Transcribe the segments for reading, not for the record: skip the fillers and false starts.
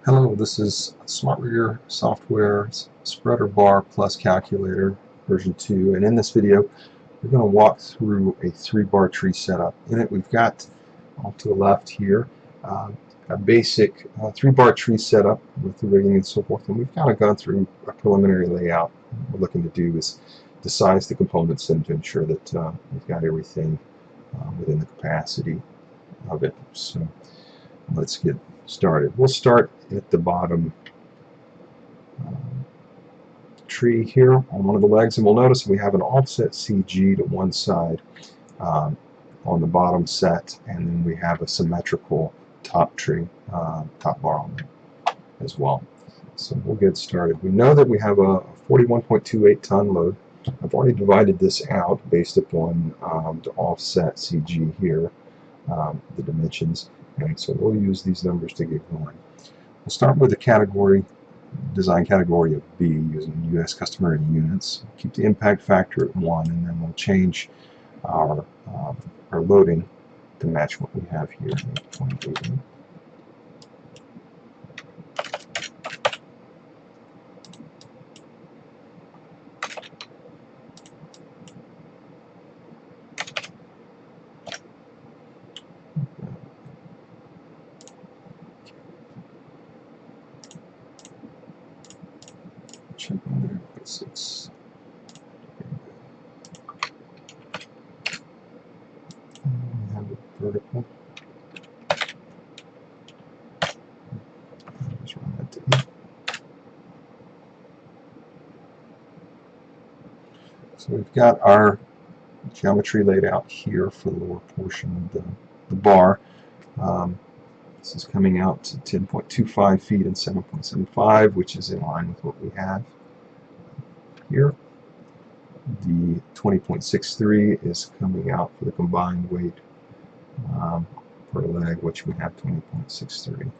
Hello, this is SmartRigger Software's Spreader Bar Plus Calculator version 2, and in this video we're going to walk through a 3-bar tree setup. In it we've got, off to the left here, a basic 3-bar tree setup with the rigging and so forth, and we've kind of gone through a preliminary layout. What we're looking to do is to size the components and to ensure that we've got everything within the capacity of it. So let's get started. We'll start at the bottom tree here on one of the legs, and we'll notice we have an offset CG to one side on the bottom set, and then we have a symmetrical top tree, top bar on there as well. So we'll get started. We know that we have a 41.28 ton load. I've already divided this out based upon the offset CG here, the dimensions, and so we'll use these numbers to get going. We'll start with the category, design category of B, using US customary units. Keep the impact factor at 1, and then we'll change our loading to match what we have here. 0.80. Check on there, put 6. And we have it vertical. Just run that to 8. So we've got our geometry laid out here for the lower portion of the bar. This is coming out to 10.25 feet and 7.75, which is in line with what we have here. The 20.63 is coming out for the combined weight per leg, which we have 20.63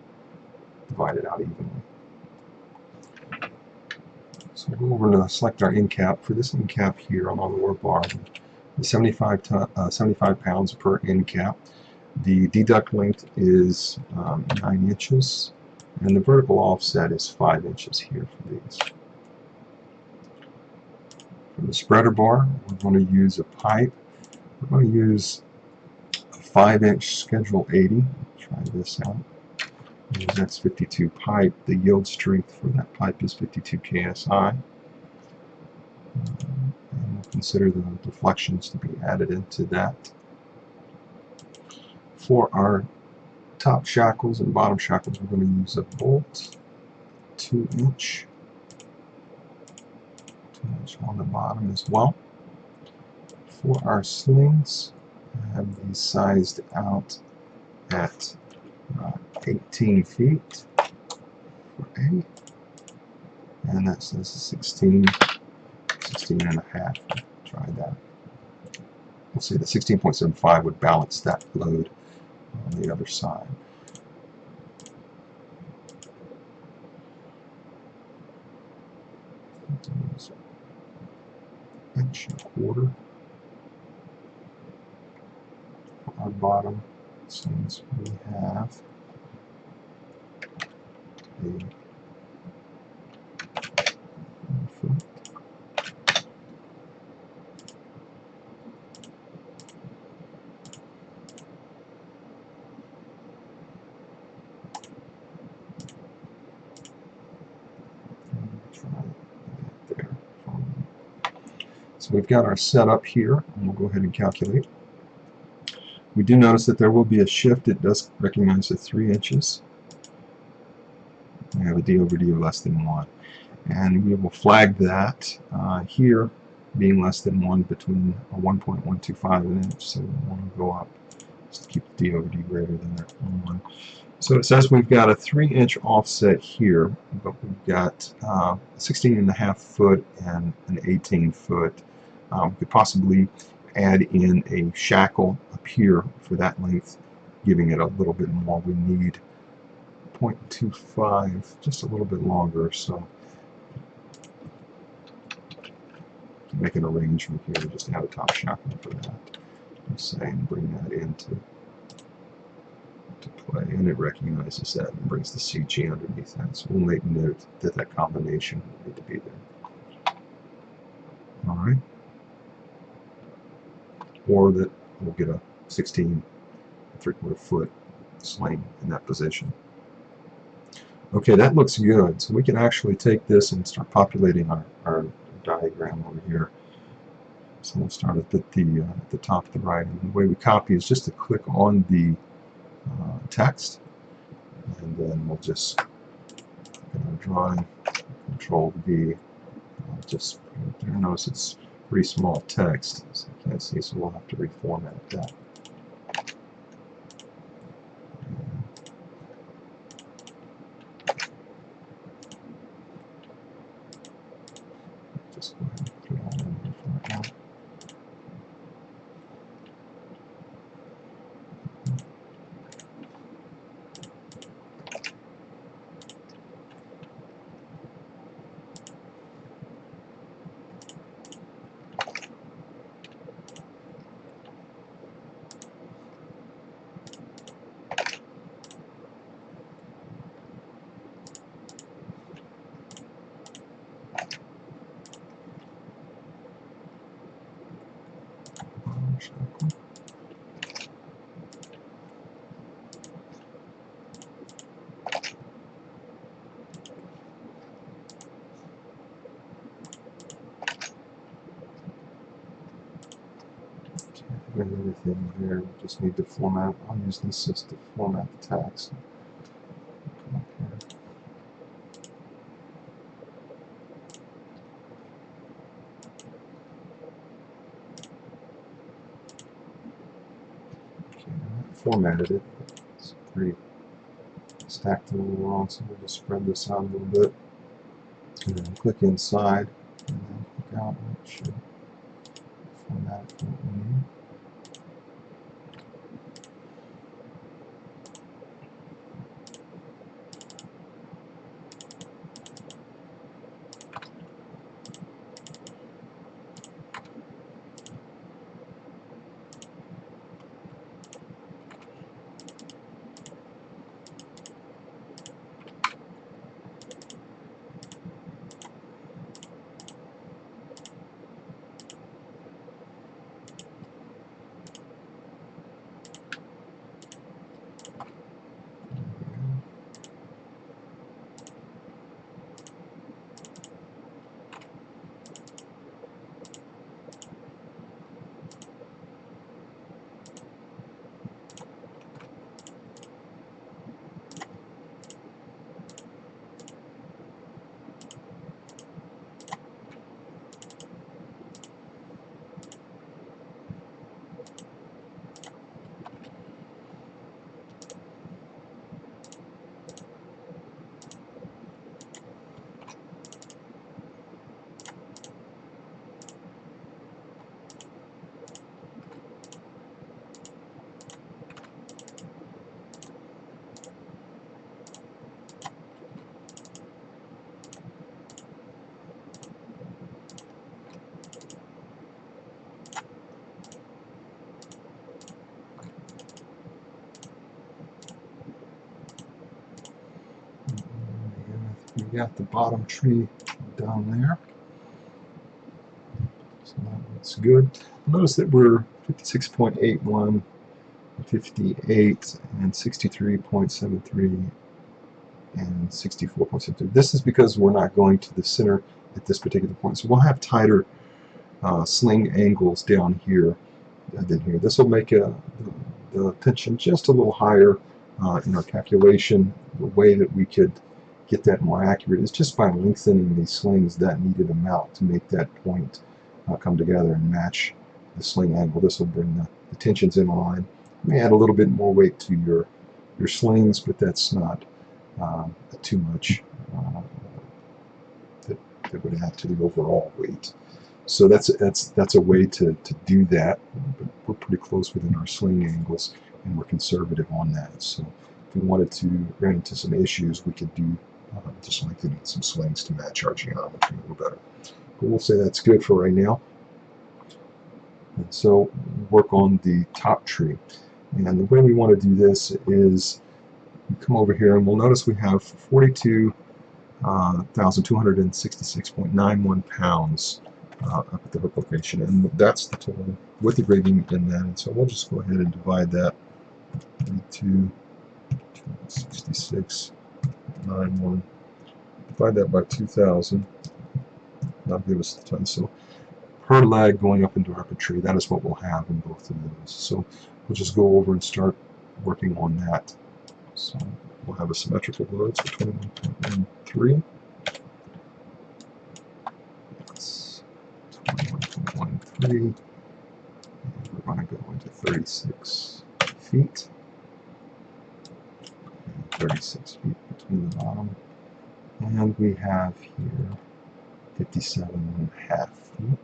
divided out evenly. So we'll go over to select our end cap. For this end cap here on the lower bar, the 75 pounds per end cap. The deduct length is 9 inches, and the vertical offset is 5 inches here for these. For the spreader bar, we're going to use a pipe. We're going to use a 5-inch Schedule 80. Try this out. That's 52 pipe. The yield strength for that pipe is 52 KSI. And we'll consider the deflections to be added into that. For our top shackles and bottom shackles, we're going to use a bolt, 2-inch on the bottom as well. For our slings, I have these sized out at 18 feet for A, and that says 16 and a half. Try that. We'll see the 16.75 would balance that load on the other side. Inch and a quarter for our bottom, since we have a 1 foot. So we've got our setup here, and we'll go ahead and calculate. We do notice that there will be a shift. It does recognize the 3 inches. We have a D over D of less than 1. And we will flag that here being less than 1 between a 1.125 and an inch. So we want to go up just to keep the D over D greater than that 1. So it says we've got a 3-inch offset here, but we've got 16.5 foot and an 18 foot. We could possibly add in a shackle up here for that length, giving it a little bit more. We need 0.25, just a little bit longer, so to make an arrangement here, just add a top shackle for that. Say, and bring that into to play, and it recognizes that and brings the CG underneath that. So we'll make note that that combination will need to be there. All right. Or that we'll get a 16 3/4 foot sling in that position. Okay, that looks good. So we can actually take this and start populating our diagram over here. So we'll start at the top of the right. And the way we copy is just to click on the text, and then we'll just get our drawing, Control V, just put it there. Notice it's pretty small text, so you can't see, so we'll have to reformat that. Just go ahead and put it all in here for right now. And everything here, we just need to format. I'll use this just to format the text. Come up here. Okay, I formatted it. It's pretty stacked a little wrong, so we'll just spread this out a little bit. And then click inside, and then click out, and it should format it for what we need. We got the bottom tree down there, so that looks good. Notice that we're 56.81, 58, and 63.73, and 64.73. This is because we're not going to the center at this particular point, so we'll have tighter sling angles down here than here. This will make the tension just a little higher in our calculation. The way that we could get that more accurate is just by lengthening these slings that needed amount to make that point come together and match the sling angle. This will bring the tensions in line. You may add a little bit more weight to your slings, but that's not too much that would add to the overall weight. So that's a way to do that, but we're pretty close within our sling angles, and we're conservative on that. So if we wanted to run into some issues, we could do just lengthening some slings to match our geometry a little better. But we'll say that's good for right now. And so work on the top tree. And the way we want to do this is we come over here and we'll notice we have 42,266.91 pounds up at the hook location, and that's the total with the rigging in that. And so we'll just go ahead and divide that 42,266.91. Divide that by 2,000. That'll give us the ton. So per leg going up into our tree, that is what we'll have in both of those. So we'll just go over and start working on that. So we'll have a symmetrical load, so 21.13. That's 21.13. And we're going to go into 36 feet. And 36 feet between the bottom. And we have here 57.5 feet.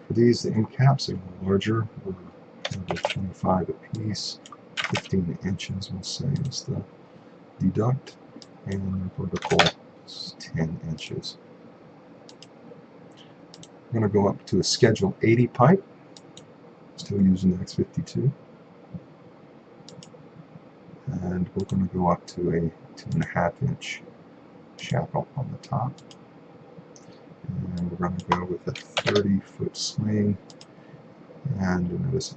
For these, the end caps are larger. We're 25 apiece. 15 inches, we'll say, is the deduct. And the vertical is 10 inches. We're going to go up to a Schedule 80 pipe. Still using the X52. And we're going to go up to a 2.5 inch shackle on the top. And we're going to go with a 30-foot sling. And you'll notice a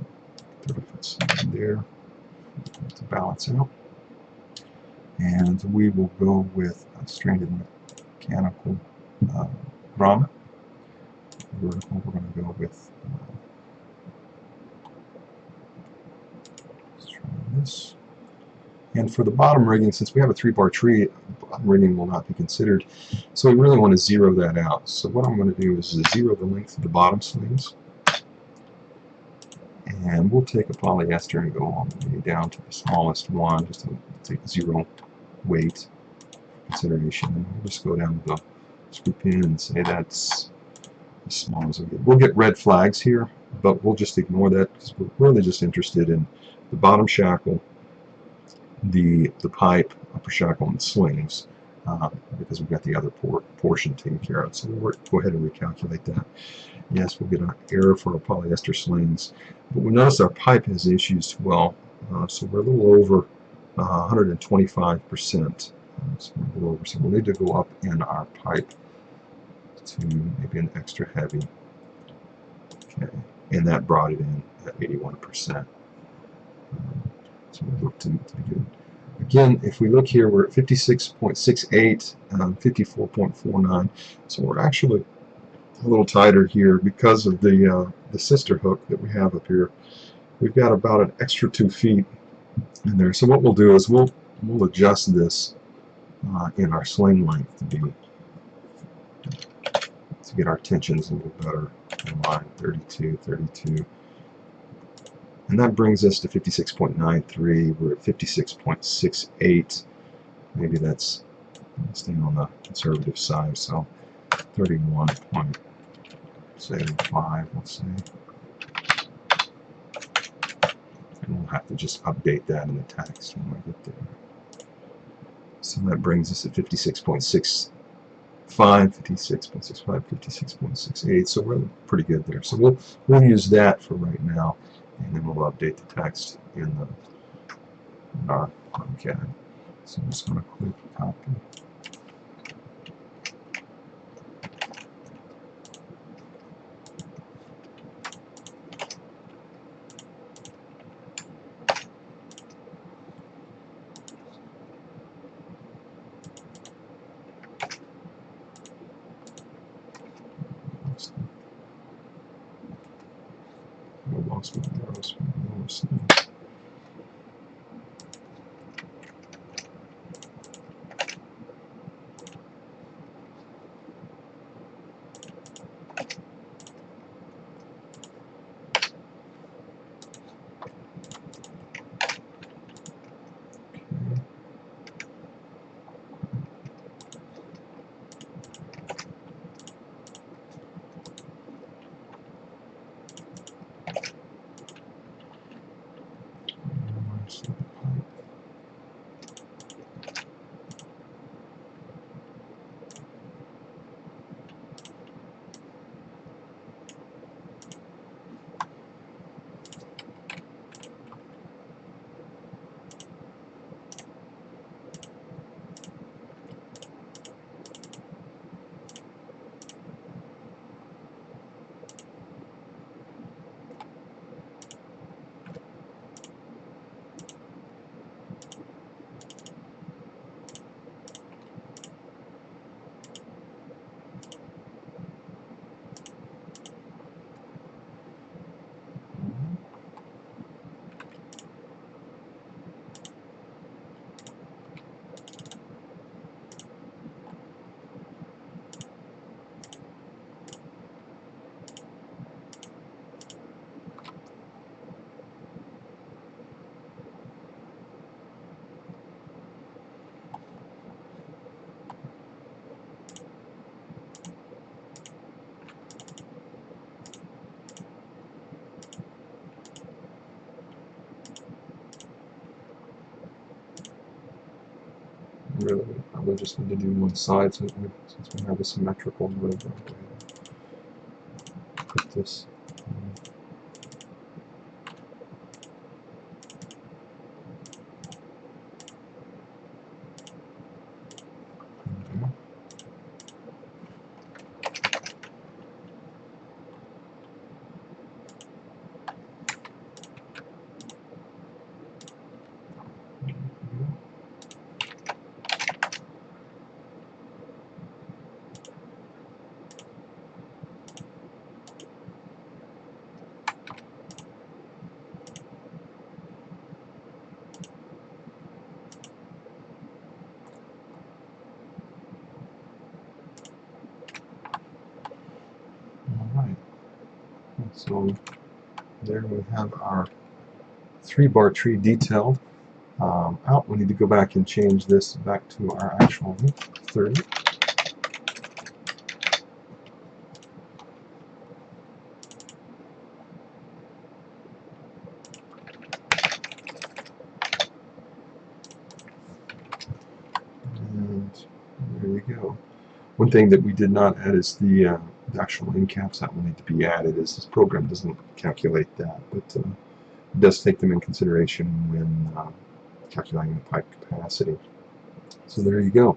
30-foot sling there to balance out. And we will go with a stranded mechanical grommet. Vertical, we're going to go with let's try this. And for the bottom rigging, since we have a 3-bar tree, bottom rigging will not be considered. So we really want to zero that out. So what I'm going to do is zero the length of the bottom slings. And we'll take a polyester and go all the way down to the smallest one, just to take 0 weight consideration. And we'll just go down to the screw pin and say that's as small as we get. We'll get red flags here, but we'll just ignore that because we're really just interested in the bottom shackle, the pipe, upper shackle, and the slings, because we've got the other portion taken care of. So we'll go ahead and recalculate that. Yes, we'll get an error for our polyester slings, but we notice our pipe has issues as well. So we're a little over 125%. So we're a little over. So we'll need to go up in our pipe to maybe an extra heavy. Okay, and that brought it in at 81%. So we look to be good. Again, if we look here, we're at 56.68, 54.49. So we're actually a little tighter here because of the sister hook that we have up here. We've got about an extra 2 feet in there. So what we'll do is we'll adjust this in our sling length to get our tensions a little better in line. 32, 32. And that brings us to 56.93. We're at 56.68. Maybe that's staying on the conservative side. So 31.75, let's say. And we'll have to just update that in the text when we get there. So that brings us at 56.65, 56.65, 56.68. So we're pretty good there. So we'll use that for right now, and then we'll update the text in our CAD. So I'm just going to click copy. I lost my arrows. just need to do one side since we have a symmetrical grid. Put this. Alright, so there we have our 3-bar tree detailed out. We need to go back and change this back to our actual 30. And there you go. One thing that we did not add is the actual end caps that will need to be added. Is this program doesn't calculate that, but it does take them in consideration when calculating the pipe capacity. So there you go.